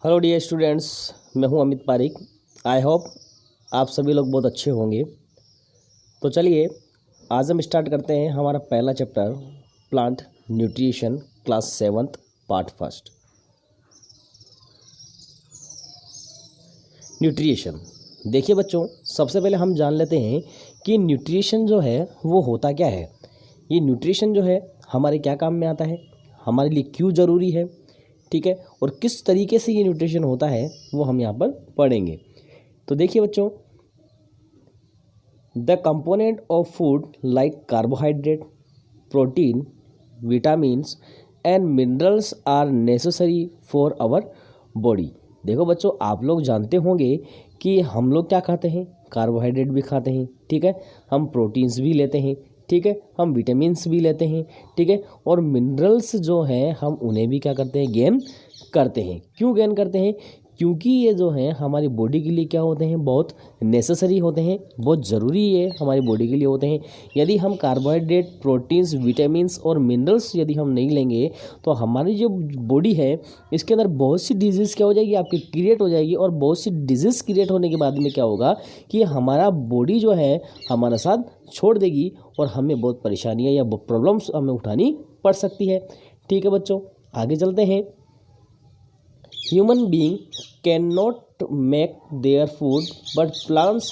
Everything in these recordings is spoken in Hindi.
हेलो डियर स्टूडेंट्स, मैं हूं अमित पारिक। आई होप आप सभी लोग बहुत अच्छे होंगे। तो चलिए आज हम स्टार्ट करते हैं हमारा पहला chapter plant nutrition class 7th part first. Nutrition देखिए बच्चों, सबसे पहले हम जान लेते हैं कि न्यूट्रिशन जो है वो होता क्या है। ये न्यूट्रिशन जो है हमारे क्या काम में आता है, हमारे लिए क्यों ज़रूरी है, ठीक है, और किस तरीके से ये न्यूट्रिशन होता है वो हम यहाँ पर पढ़ेंगे। तो देखिए बच्चों, the component of food like carbohydrate, protein, vitamins and minerals are necessary for our body. देखो बच्चों, आप लोग जानते होंगे कि हम लोग क्या खाते हैं, कार्बोहाइड्रेट भी खाते हैं, ठीक है, हम प्रोटीन्स भी लेते हैं, ठीक है, हम विटामिन्स भी लेते हैं, ठीक है, और मिनरल्स जो हैं हम उन्हें भी क्या करते हैं, गेन करते हैं। क्यों गेन करते हैं? क्योंकि ये जो हैं हमारी बॉडी के लिए क्या होते हैं, बहुत नेसेसरी होते हैं, बहुत ज़रूरी है हमारी बॉडी के लिए होते हैं। यदि हम कार्बोहाइड्रेट, प्रोटीन्स, विटामिन्स और मिनरल्स यदि हम नहीं लेंगे तो हमारी जो बॉडी है इसके अंदर बहुत सी डिजीज़ क्या हो जाएगी, आपकी क्रिएट हो जाएगी। और बहुत सी डिजीज़ क्रिएट होने के बाद में क्या होगा कि हमारा बॉडी जो है हमारा साथ छोड़ देगी और हमें बहुत परेशानियाँ या प्रॉब्लम्स हमें उठानी पड़ सकती है। ठीक है बच्चों, आगे चलते हैं। Human being cannot make their food, but plants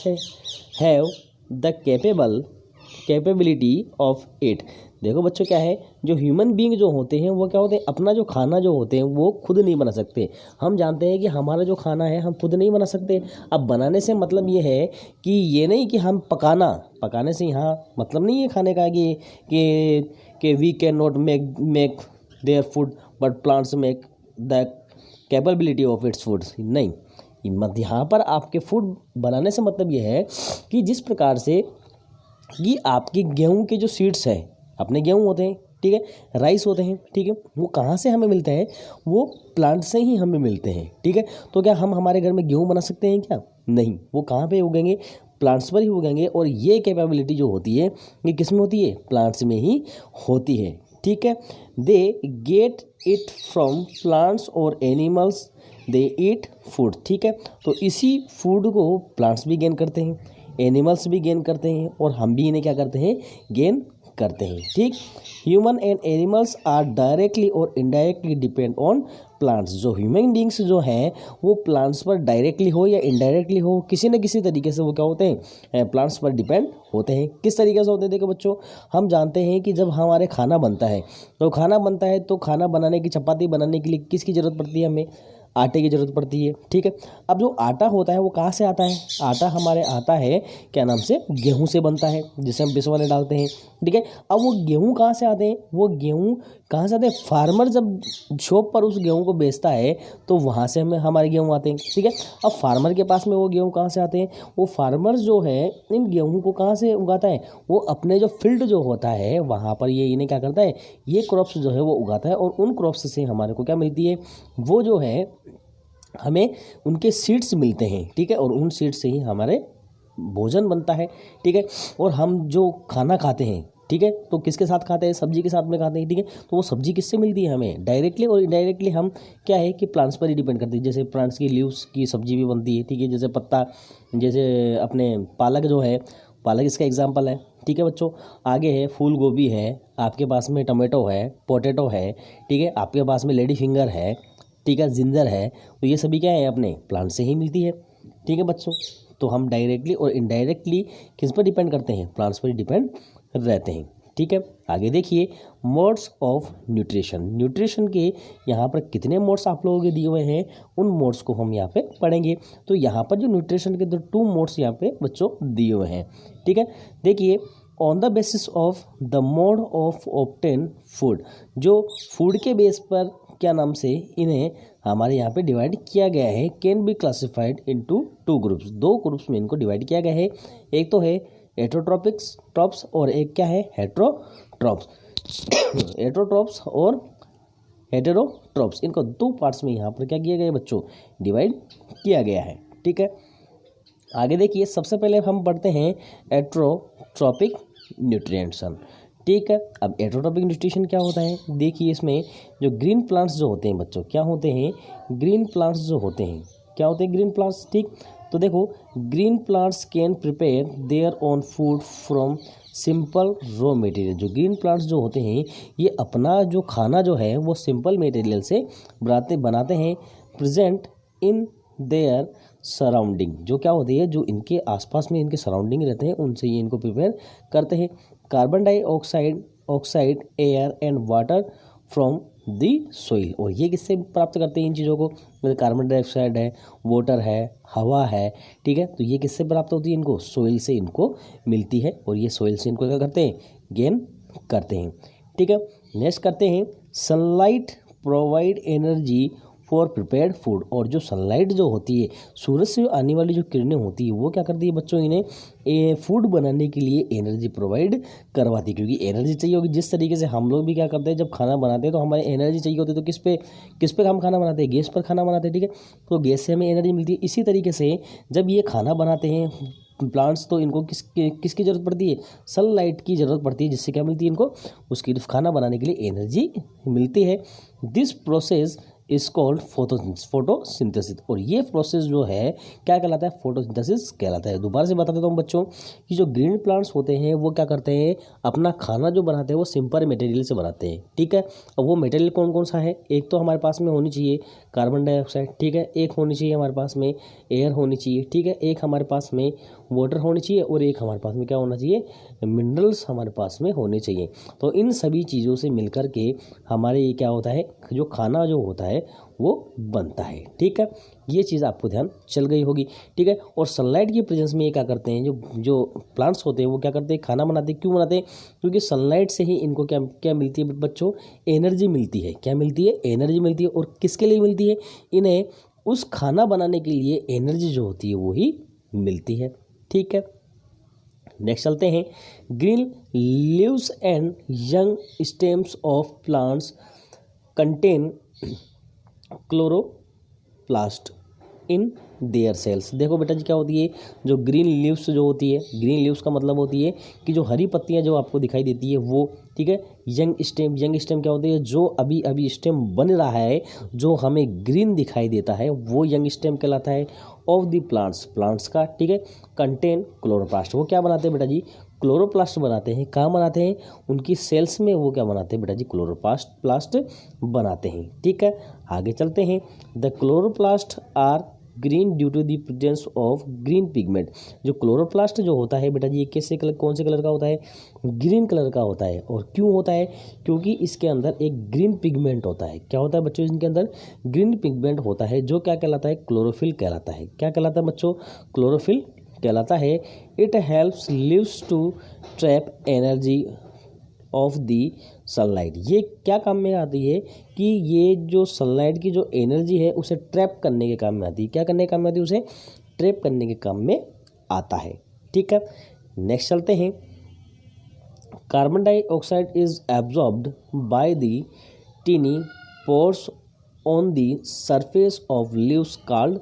have the capability of it। देखो बच्चों, क्या है, जो ह्यूमन बीइंग जो होते हैं वो क्या होते हैं, अपना जो खाना जो होते हैं वो खुद नहीं बना सकते। हम जानते हैं कि हमारा जो खाना है हम खुद नहीं बना सकते। अब बनाने से मतलब ये है कि ये नहीं कि हम पकाने से यहाँ मतलब नहीं है खाने का कि we can not make their food but plants make the capability of its food. नहीं, यहाँ पर आपके फूड बनाने से मतलब ये है कि जिस प्रकार से कि आपके गेहूं के जो सीड्स हैं, अपने गेहूं होते हैं, ठीक है, राइस होते हैं, ठीक है, वो कहाँ से हमें मिलते हैं, वो प्लांट से ही हमें मिलते हैं, ठीक है। तो क्या हम हमारे घर में गेहूं बना सकते हैं क्या? नहीं, वो कहाँ पे उगेंगे, प्लांट्स पर ही उगेंगे। और ये कैपेबिलिटी जो होती है ये किस में होती है, प्लांट्स में ही होती है, ठीक है। They get it from plants और एनिमल्स, दे ईट फूड, ठीक है। तो इसी फूड को प्लांट्स भी गेन करते हैं, एनिमल्स भी गेन करते हैं और हम भी इन्हें क्या करते हैं, गेन करते हैं, ठीक। Human and animals are directly और इनडायरेक्टली डिपेंड ऑन प्लांट्स। जो ह्यूमन बींग्स जो हैं वो प्लांट्स पर डायरेक्टली हो या इनडायरेक्टली हो, किसी न किसी तरीके से वो क्या होते हैं, प्लांट्स पर डिपेंड होते हैं। किस तरीके से होते हैं, देखो बच्चों, हम जानते हैं कि जब हमारे खाना बनता है तो खाना बनाने की, चपाती बनाने के लिए किसकी ज़रूरत पड़ती है, हमें आटे की ज़रूरत पड़ती है, ठीक है। अब जो आटा होता है वो कहाँ से आता है, आटा हमारे आता है क्या नाम से, गेहूं से बनता है, जिसे हम पिसवाने डालते हैं, ठीक है। अब वो गेहूं कहाँ से आते हैं, वो गेहूं कहाँ से आते हैं, फार्मर जब शॉप पर उस गेहूं को बेचता है तो वहाँ से हमें हमारे गेहूं आते हैं, ठीक है। अब फार्मर के पास में वो गेहूं कहाँ से आते हैं, वो फार्मर जो है इन गेहूं को कहाँ से उगाता है, वो अपने जो फील्ड जो होता है वहाँ पर ये इन्हें क्या करता है, ये क्रॉप्स जो है वो उगाता है। और उन क्रॉप्स से हमारे को क्या मिलती है, वो जो है हमें उनके सीड्स मिलते हैं, ठीक है, और उन सीड्स से ही हमारे भोजन बनता है, ठीक है। और हम जो खाना खाते हैं, ठीक है, तो किसके साथ खाते हैं, सब्जी के साथ में खाते हैं, ठीक है। तो वो सब्जी किससे मिलती है हमें, डायरेक्टली और इनडायरेक्टली हम क्या है कि प्लांट्स पर ही डिपेंड करते हैं। जैसे प्लांट्स की लीव्स की सब्जी भी बनती है, ठीक है, जैसे पत्ता, जैसे अपने पालक जो है, पालक इसका एग्जाम्पल है, ठीक है बच्चों। आगे है फूल गोभी है, आपके पास में टमाटो है, पोटैटो है, ठीक है, आपके पास में लेडी फिंगर है, ठीक है, जिंजर है। तो ये सभी क्या है, अपने प्लांट से ही मिलती है, ठीक है बच्चों। तो हम डायरेक्टली और इनडायरेक्टली किस पर डिपेंड करते हैं, प्लांट्स पर डिपेंड रहते हैं, ठीक है। आगे देखिए, मोड्स ऑफ न्यूट्रिशन। न्यूट्रिशन के यहाँ पर कितने मोड्स आप लोगों के दिए हुए हैं, उन मोड्स को हम यहाँ पे पढ़ेंगे। तो यहाँ पर जो न्यूट्रिशन के 2 मोड्स यहाँ पे बच्चों दिए हुए हैं, ठीक है। देखिए, on the basis of the mode of obtain food, जो फूड के बेस पर क्या नाम से इन्हें हमारे यहाँ पे डिवाइड किया गया है, can be classified into 2 groups. 2 groups में इनको डिवाइड किया गया है। एक तो है हेटरोट्रॉप्स और एक क्या है, हेटरोट्रॉप्स। हेटरोट्रॉप्स और हेटेरोट्रॉप्स, इनको 2 पार्ट्स में यहाँ पर क्या किया गया है बच्चों, डिवाइड किया गया है, ठीक है। आगे देखिए, सबसे पहले हम पढ़ते हैं हेटरोट्रॉपिक न्यूट्रिएंट्स, ठीक है। अब एटोट्रॉपिक न्यूट्रिशन क्या होता है, देखिए इसमें जो ग्रीन प्लांट्स जो होते हैं बच्चों, क्या होते हैं, ग्रीन प्लांट्स जो होते हैं, क्या होते हैं ग्रीन प्लांट्स, ठीक। तो देखो green plants can prepare their own food from simple raw material. जो ग्रीन प्लांट्स जो होते हैं ये अपना जो खाना जो है वो सिंपल मटेरियल से बनाते हैं, प्रेजेंट इन देयर सराउंडिंग। जो क्या होती है, जो इनके आसपास में इनके सराउंडिंग रहते हैं उनसे ये इनको प्रिपेयर करते हैं। Carbon dioxide air and water from the soil. और ये किससे प्राप्त करते हैं इन चीज़ों को, मतलब कार्बन डाइऑक्साइड है, वाटर है, हवा है, ठीक है। तो ये किससे प्राप्त होती है, इनको सोइल से इनको मिलती है, और ये सोइल से इनको क्या करते हैं, गेन करते हैं, ठीक है। नेक्स्ट करते हैं sunlight provide energy for prepared food. और जो सनलाइट जो होती है, सूरज से आने वाली जो किरणें होती है वो क्या करती है बच्चों, इन्हें फूड बनाने के लिए एनर्जी प्रोवाइड करवाती है। क्योंकि एनर्जी चाहिए होगी, जिस तरीके से हम लोग भी क्या करते हैं जब खाना बनाते हैं तो हमारे एनर्जी चाहिए होती है, तो किस पे हम खाना बनाते हैं, गैस पर खाना बनाते हैं, ठीक है। तो गैस से हमें एनर्जी मिलती है। इसी तरीके से जब ये खाना बनाते हैं प्लांट्स, तो इनको किसकी ज़रूरत पड़ती है, सनलाइट की ज़रूरत पड़ती है, जिससे क्या मिलती है इनको, उसकी खाना बनाने के लिए एनर्जी मिलती है। This process is called photosynthesis. और ये प्रोसेस जो है क्या कहलाता है, फोटोसिंथेसिस कहलाता है। दोबारा से बता देता हूँ बच्चों कि जो ग्रीन प्लांट्स होते हैं वो क्या करते हैं, अपना खाना जो बनाते हैं वो सिंपल मटेरियल से बनाते हैं, ठीक है। अब वो मटेरियल कौन कौन सा है, एक तो हमारे पास में होनी चाहिए कार्बन डाइऑक्साइड, ठीक है, एक होनी चाहिए हमारे पास में एयर होनी चाहिए, ठीक है, एक हमारे पास में वाटर होनी चाहिए, और एक हमारे पास में क्या होना चाहिए, मिनरल्स हमारे पास में होने चाहिए। तो इन सभी चीज़ों से मिलकर के हमारे ये क्या होता है, जो खाना जो होता है वो बनता है, ठीक है। ये चीज़ आपको ध्यान चल गई होगी, ठीक है। और सनलाइट की प्रेजेंस में ये क्या करते हैं, जो प्लांट्स होते हैं वो क्या करते हैं, खाना बनाते हैं। क्यों बनाते हैं, क्योंकि सनलाइट से ही इनको क्या क्या मिलती है बच्चों, एनर्जी मिलती है। क्या मिलती है, एनर्जी मिलती है। और किसके लिए मिलती है, इन्हें उस खाना बनाने के लिए एनर्जी जो होती है वो ही मिलती है, ठीक है। नेक्स्ट चलते हैं, green leaves and young stems of plants contain chloroplast in their cells. देखो बेटा जी क्या होती है, जो ग्रीन लीव्स जो होती है, ग्रीन लीव्स का मतलब होती है कि जो हरी पत्तियां जो आपको दिखाई देती है वो, ठीक है। यंग स्टेम क्या होती है, जो अभी अभी स्टेम बन रहा है, जो हमें ग्रीन दिखाई देता है वो यंग स्टेम कहलाता है ऑफ द प्लांट्स का, ठीक है। Contain chloroplast. वो क्या बनाते हैं बेटा जी, क्लोरोप्लास्ट बनाते हैं। कहाँ बनाते हैं, उनकी सेल्स में वो क्या बनाते हैं बेटा जी, क्लोरोप्लास्ट बनाते हैं, ठीक है। आगे चलते हैं, the chloroplast are green due to the presence of green pigment. जो क्लोरोप्लास्ट जो होता है बेटा जी ये कैसे कलर, कौन से कलर का होता है, ग्रीन कलर का होता है। और क्यों होता है, क्योंकि इसके अंदर एक ग्रीन पिगमेंट होता है। क्या होता है बच्चों, इनके अंदर ग्रीन पिगमेंट होता है, जो क्या कहलाता है, क्लोरोफिल कहलाता है। क्या कहलाता है बच्चों, क्लोरोफिल कहलाता है। It helps leaves to trap energy of the sunlight. ये क्या काम में आती है कि ये जो सनलाइट की जो एनर्जी है उसे ट्रैप करने के काम में आती है। क्या करने के काम में आती है, उसे ट्रैप करने के काम में आता है, ठीक है। नेक्स्ट चलते हैं, carbon dioxide is absorbed by the tiny pores on the surface of leaves called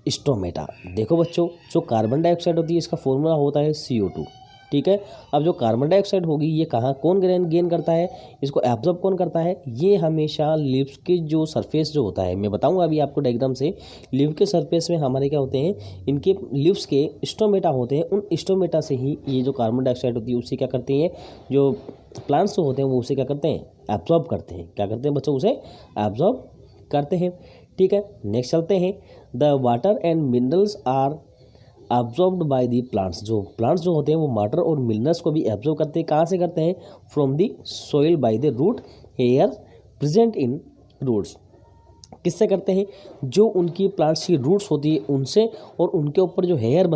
stomata. देखो बच्चों, जो कार्बन डाइऑक्साइड होती है इसका फॉर्मूला होता है CO2, ठीक है। अब जो कार्बन डाइऑक्साइड होगी ये कहाँ कौन गेन करता है, इसको एब्जॉर्ब कौन करता है, ये हमेशा लीव्स के जो सरफेस जो होता है, मैं बताऊंगा अभी आपको डायग्राम से। लीव के सरफेस में हमारे क्या होते हैं, इनके लीव्स के स्टोमेटा होते हैं। उन स्टोमेटा से ही ये जो कार्बन डाइऑक्साइड होती है उससे क्या करते हैं, जो प्लांट्स जो होते हैं वो उसे क्या करते हैं, एब्जॉर्ब करते हैं। क्या करते हैं बच्चों, उसे एब्जॉर्ब करते हैं, ठीक है। नेक्स्ट चलते हैं, the water and minerals are absorbed by the plants. जो प्लांट्स जो होते हैं वो वाटर और मिनरल्स को भी एब्जॉर्ब करते हैं। कहाँ से करते हैं, from the soil by the root hair present in roots. किससे करते हैं, जो उनकी प्लांट्स की रूट्स होती है उनसे, और उनके ऊपर जो हेयर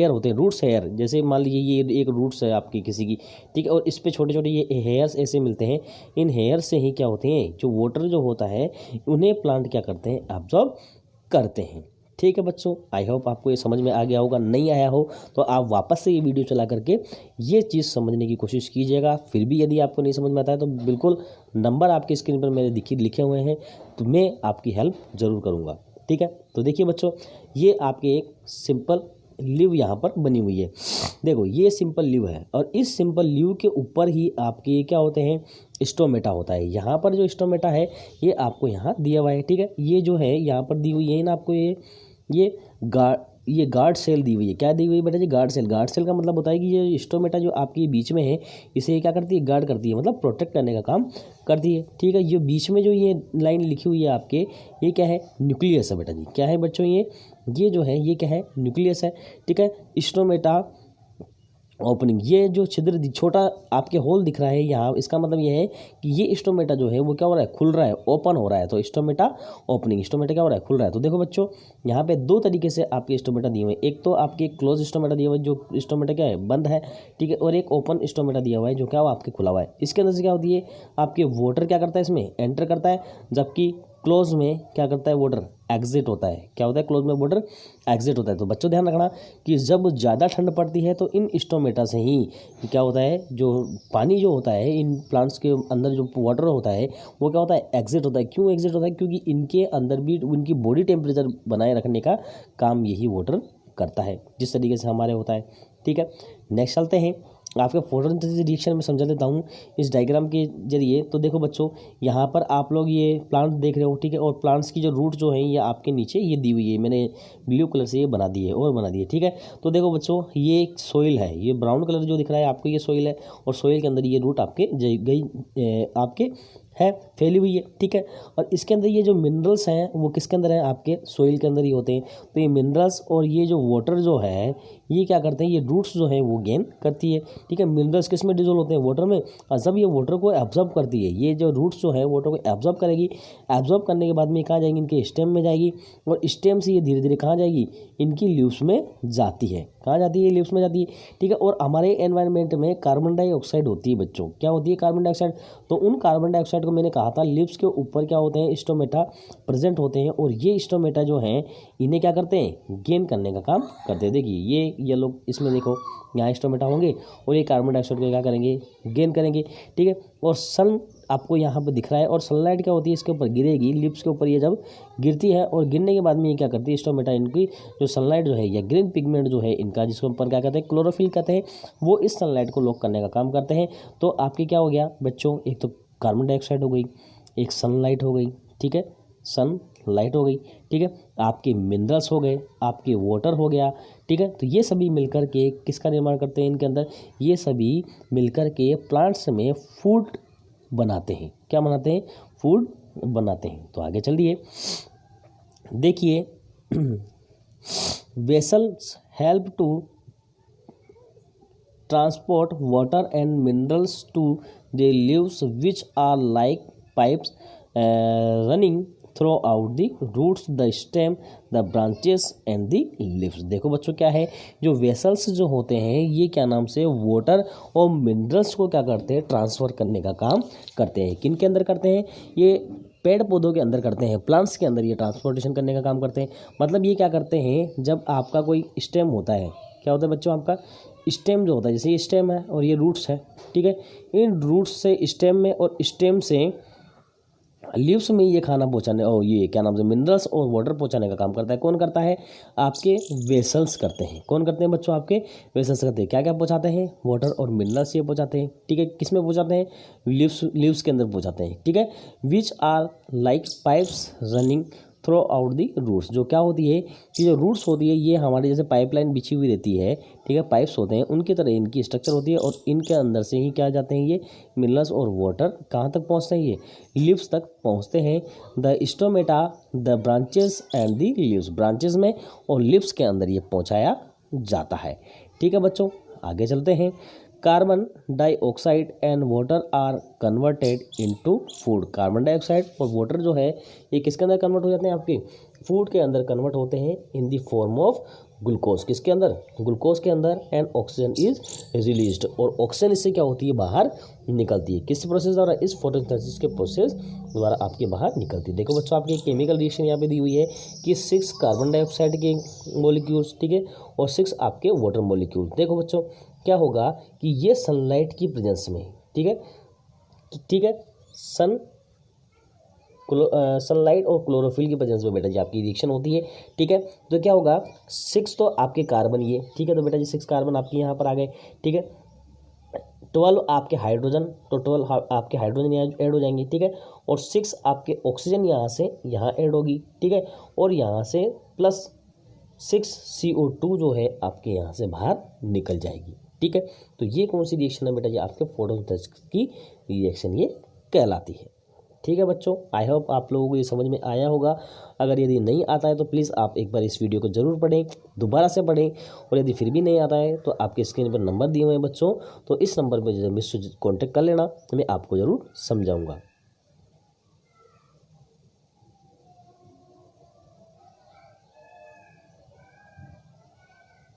होते हैं, रूट्स हेयर, जैसे मान लीजिए ये एक रूट्स है आपकी किसी की, ठीक है, और इस पे छोटे छोटे ये हेयर्स ऐसे मिलते हैं। इन हेयर से ही क्या होते हैं, जो वाटर जो होता है उन्हें प्लांट क्या करते हैं, एब्जॉर्ब करते हैं, ठीक है बच्चों। आई होप आपको ये समझ में आ गया होगा। नहीं आया हो तो आप वापस से ये वीडियो चला करके ये चीज़ समझने की कोशिश कीजिएगा। फिर भी यदि आपको नहीं समझ में आता है तो बिल्कुल नंबर आपके स्क्रीन पर मेरे लिखे हुए हैं, तो मैं आपकी हेल्प ज़रूर करूँगा, ठीक है। तो देखिए बच्चों, ये आपके एक सिंपल लीव यहाँ पर बनी हुई है। देखो ये सिंपल लीव है और इस सिंपल लीव के ऊपर ही आपके ये क्या होते हैं, स्टोमेटा होता है। यहाँ पर जो स्टोमेटा है ये आपको यहाँ दिया हुआ है, ठीक है। ये जो है यहाँ पर दी हुई है ना आपको, ये गार्ड सेल दी हुई है। क्या दी हुई है बेटा जी, गार्ड सेल। गार्ड सेल का मतलब होता है कि ये स्टोमेटा जो आपके बीच में है इसे ये क्या करती है, गार्ड करती है, मतलब प्रोटेक्ट करने का काम करती है, ठीक है। ये बीच में जो ये लाइन लिखी हुई है आपके, ये क्या है, न्यूक्लियस है बेटा जी। क्या है बच्चों, ये जो है ये क्या है, न्यूक्लियस है, ठीक है। स्टोमेटा ओपनिंग, ये जो छिद्र छोटा आपके होल दिख रहा है यहाँ, इसका मतलब ये है कि ये स्टोमेटा जो है वो क्या हो रहा है, खुल रहा है, ओपन हो रहा है। तो स्टोमेटा ओपनिंग, स्टोमेटा क्या हो रहा है, खुल रहा है। तो देखो बच्चों यहाँ पे दो तरीके से आपके स्टोमेटा दिए हुए हैं। एक तो आपके क्लोज स्टोमेटा दिया हुआ है, जो स्टोमेटा क्या है, बंद है, ठीक है। और एक ओपन स्टोमेटा दिया हुआ है जो क्या हुआ, आपके खुला हुआ है। इसके अंदर से क्या होती है, आपके वाटर क्या करता है, इसमें एंटर करता है, जबकि क्लोज में क्या करता है, वाटर एग्जिट होता है। क्या होता है, क्लोज में वाटर एग्जिट होता है। तो बच्चों ध्यान रखना कि जब ज़्यादा ठंड पड़ती है तो इन स्टोमेटा से ही क्या होता है, जो पानी जो होता है इन प्लांट्स के अंदर जो वाटर होता है वो क्या होता है, एग्जिट होता है। क्यों एग्जिट होता है, क्योंकि इनके अंदर भी उनकी बॉडी टेम्परेचर बनाए रखने का काम यही वाटर करता है, जिस तरीके से हमारे होता है, ठीक है। नेक्स्ट चलते हैं, आपके फोटोसिंथेसिस रिएक्शन में समझा देता हूँ इस डायग्राम के जरिए। तो देखो बच्चों यहाँ पर आप लोग ये प्लांट देख रहे हो, ठीक है। और प्लांट्स की जो रूट जो है ये आपके नीचे ये दी हुई है, मैंने ब्लू कलर से ये बना दी है और बना दी है, ठीक है। तो देखो बच्चों ये एक सोइल है, ये ब्राउन कलर जो दिख रहा है आपको ये सोइल है, और सोइल के अंदर ये रूट आपके आपके है, फैली हुई है, ठीक है। और इसके अंदर ये जो मिनरल्स हैं वो किसके अंदर हैं, आपके सोइल के अंदर ही होते हैं। तो ये मिनरल्स और ये जो वाटर जो है ये क्या करते हैं, ये रूट्स जो है वो गेन करती है, ठीक है। मिनरल्स किस में डिजोल्व होते हैं, वाटर में, और जब ये वाटर को एब्जॉर्ब करती है, ये जो रूट्स जो है वाटर को एब्जॉर्ब करेगी, एब्जॉर्ब करने के बाद में कहाँ जाएंगी, इनके स्टेम में जाएगी, और स्टेम से ये धीरे धीरे कहाँ जाएगी, इनकी लीव्स में जाती है। कहाँ जाती है, लीव्स में जाती है, ठीक है। और हमारे एनवायरनमेंट में कार्बन डाइऑक्साइड होती है बच्चों। क्या होती है, कार्बन डाइऑक्साइड। तो उन कार्बन डाइऑक्साइड को मैंने कहा था लीव्स के ऊपर क्या होते हैं, स्टोमेटा प्रेजेंट होते हैं, और ये स्टोमेटा जो हैं इन्हें क्या करते हैं, गेन करने का काम करते हैं। देखिए ये लोग इसमें देखो यहाँ स्टोमेटा होंगे और ये कार्बन डाइऑक्साइड को क्या करेंगे, गेन करेंगे, ठीक है। और सन आपको यहाँ पर दिख रहा है, और सनलाइट क्या होती है, इसके ऊपर गिरेगी, लिप्स के ऊपर ये जब गिरती है और गिरने के बाद में ये क्या करती है, स्टोमेटा इनकी जो सनलाइट जो है या ग्रीन पिगमेंट जो है इनका, जिसके ऊपर क्या कहते हैं, क्लोरोफिल कहते हैं, वो इस सनलाइट को लॉक करने का काम करते हैं। तो आपके क्या हो गया बच्चों, एक तो कार्बन डाइऑक्साइड हो गई, एक सनलाइट हो गई, ठीक है, सनलाइट हो गई, ठीक है। आपके मिनरल्स हो गए, आपके वाटर हो गया, ठीक है। तो ये सभी मिलकर के किसका निर्माण करते हैं, इनके अंदर ये सभी मिलकर के प्लांट्स में फूड बनाते हैं। क्या बनाते हैं, फूड बनाते हैं। तो आगे चलिए देखिए, vessels help to transport water and minerals to the leaves, which are like pipes running throughout the roots, the stem, the branches and the leaves। देखो बच्चों क्या है, जो वेसल्स जो होते हैं ये क्या नाम से वाटर और मिनरल्स को क्या करते हैं, ट्रांसफ़र करने का काम करते हैं। किन के अंदर करते हैं, ये पेड़ पौधों के अंदर करते हैं, प्लांट्स के अंदर ये ट्रांसपोर्टेशन करने का काम करते हैं। मतलब ये क्या करते हैं, जब आपका कोई स्टेम होता है, क्या होता है बच्चों, आपका स्टेम जो होता है, जैसे ये स्टेम है और ये रूट्स है, ठीक है। इन रूट्स से स्टेम में और स्टेम से लीव्स में ये खाना पहुंचाने और ये क्या नाम से मिनरल्स और वाटर पहुंचाने का काम करता है। कौन करता है, आपके वेसल्स करते हैं। कौन करते हैं बच्चों, आपके वेसल्स करते हैं। क्या क्या पहुंचाते हैं, वाटर और मिनरल्स ये पहुंचाते हैं, ठीक है। किस में पहुंचाते हैं, लीव्स के अंदर पहुंचाते हैं, ठीक है। Which are like pipes running throughout the roots. जो क्या होती है कि जो रूट्स होती है ये हमारे जैसे पाइपलाइन बिछी हुई रहती है, ठीक है, पाइप्स होते हैं, उनकी तरह इनकी स्ट्रक्चर होती है, और इनके अंदर से ही क्या जाते हैं, ये मिनरल्स और वाटर कहाँ तक पहुँचते हैं, ये लीव्स तक पहुँचते हैं। The stomata, the branches and the leaves, branches में और लीव्स के अंदर ये पहुँचाया जाता है, ठीक है बच्चों। आगे चलते हैं, carbon dioxide and water are converted into food. Carbon dioxide और वाटर जो है ये किसके अंदर कन्वर्ट हो जाते हैं, आपके फूड के अंदर कन्वर्ट होते हैं in the form of glucose. किसके अंदर, ग्लूकोज के अंदर। एंड ऑक्सीजन इज रिलीज्ड, और ऑक्सीजन इससे क्या होती है, बाहर निकलती है। किस प्रोसेस द्वारा, इस फोटोसिंथेसिस के प्रोसेस द्वारा आपके बाहर निकलती है। देखो बच्चों आपके केमिकल रिएक्शन यहाँ पे दी हुई है कि 6 कार्बन डाइऑक्साइड के मॉलिक्यूल्स, ठीक है, और 6 आपके वाटर मॉलिक्यूल। देखो बच्चों क्या होगा कि ये सनलाइट की प्रेजेंस में, ठीक है, सन सनलाइट और क्लोरोफिल की प्रेजेंस में बेटा जी आपकी रिएक्शन होती है। ठीक है, तो क्या होगा 6 तो आपके कार्बन ये, ठीक है, तो बेटा जी 6 कार्बन आपके यहाँ पर आ गए। ठीक है, 12 आपके हाइड्रोजन, तो 12 आपके हाइड्रोजन यहाँ ऐड हो जाएंगे। ठीक है, और 6 आपके ऑक्सीजन यहाँ से यहाँ ऐड होगी। ठीक है, और यहाँ से प्लस 6 CO2 जो है आपके यहाँ से बाहर निकल जाएगी। ठीक है, तो ये कौन सी रिएक्शन है बेटा जी आपके फोटोसिंथेसिस की रिएक्शन ये कहलाती है। ठीक है बच्चों, आई होप आप लोगों को ये समझ में आया होगा। अगर यदि नहीं आता है तो प्लीज़ आप एक बार इस वीडियो को ज़रूर पढ़ें, दोबारा से पढ़ें, और यदि फिर भी नहीं आता है तो आपके स्क्रीन पर नंबर दिए हुए हैं बच्चों, तो इस नंबर पर मुझसे कॉन्टेक्ट कर लेना, मैं आपको ज़रूर समझाऊंगा।